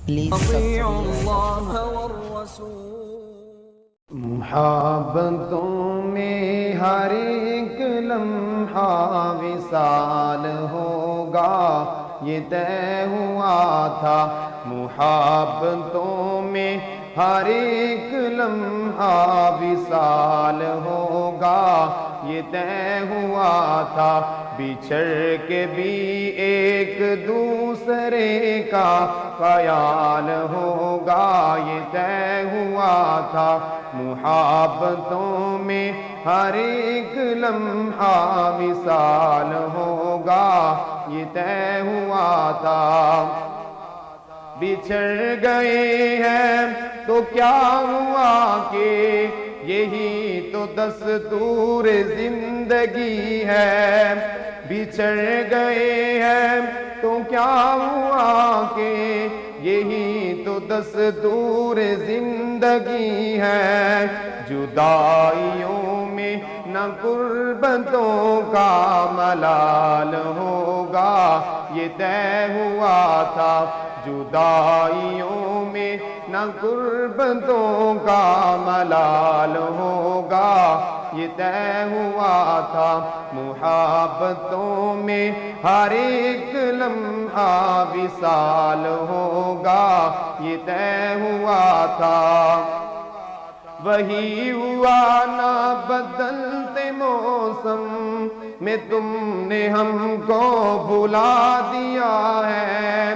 Please اطیعوا اللہ والرسول۔ محبتوں میں ہر ایک لمحہ وصال ہوگا، یہ طے ہوا تھا۔ محبتوں میں ہر ایک لمحہ وصال ہوگا، یہ طے ہوا تھا۔ بچھڑ کے بھی ایک دوسرے کا خیال ہوگا، یہ طے ہوا تھا۔ محبتوں میں ہر ایک لمحہ وصال ہوگا، یہ طے ہوا تھا۔ بچھڑ گئے ہیں تو کیا ہوا کہ یہی تو دستور زندگی ہے۔ بچھڑ گئے ہیں تو کیا ہوا کہ یہی تو دستور زندگی ہے۔ جدائیوں میں نہ قربتوں کا ملال ہوگا، یہ طے ہوا تھا۔ جدائیوں میں نہ قربتوں کا ملال ہوگا، یہ طے ہوا تھا۔ محبتوں میں ہر ایک لمحہ وصال ہوگا، یہ طے ہوا تھا۔ وہی ہوا نہ بدلتے موسم میں تم نے ہم کو بھلا دیا ہے۔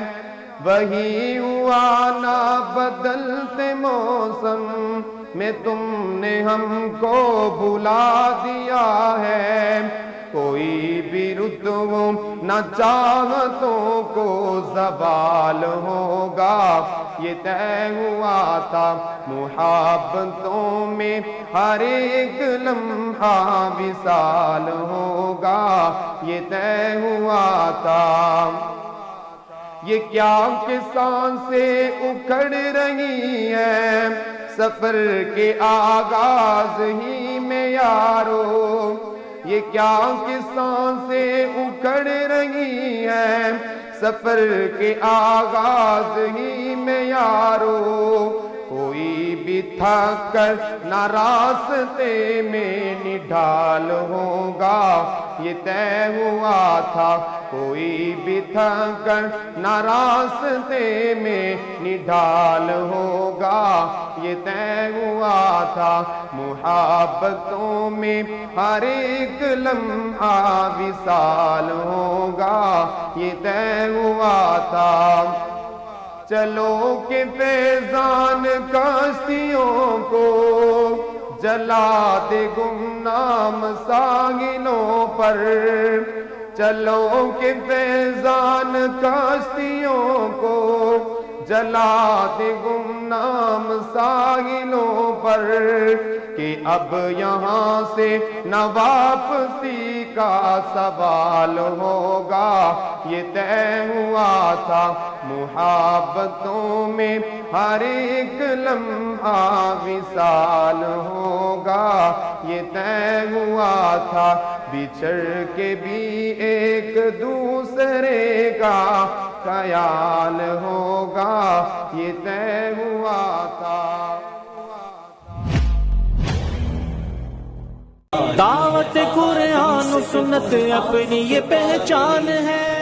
وہی ہوا نہ بدلتے موسم میں تم نے ہم کو بھلا دیا ہے۔ کوئی بھی رتبہ نہ چاہتوں کو زوال ہوگا، یہ طے ہوا تھا۔ محبتوں میں ہر ایک لمحہ وصال ہوگا، یہ طے ہوا تھا۔ یہ کیا کہ سانسیں اکھڑ رہی ہیں سفر کے آغاز ہی میں یارو۔ یہ کیا کہ سانسیں اکھڑ رہی ہیں سفر کے آغاز ہی میں یارو۔ کوئی بھی تھک کر نہ راستے میں نڈھال ہوگا، یہ طے ہوا تھا۔ کوئی بھی تھک کر نہ راستے میں نڈھال ہوگا، یہ طے ہوا تھا۔ محبتوں میں ہر ایک لمحہ وصال ہوگا، یہ طے ہوا تھا۔ چلو کہ فیضان کشتیوں کو جلا دے گمنام ساحلوں پر۔ چلو کہ فیضان کشتیوں کو جلا دے گمنام ساحلوں پر، کہ اب یہاں سے نہ واپسی کا سوال ہوگا، یہ طے ہوا تھا۔ محبتوں میں ہر ایک لمحہ وصال ہوگا، یہ طے ہوا تھا۔ بچھڑ کے بھی ایک دوسرے کا خیال ہوگا، یہ طے ہوا تھا۔ دعوت قرآن و سنت اپنی یہ پہچان ہے۔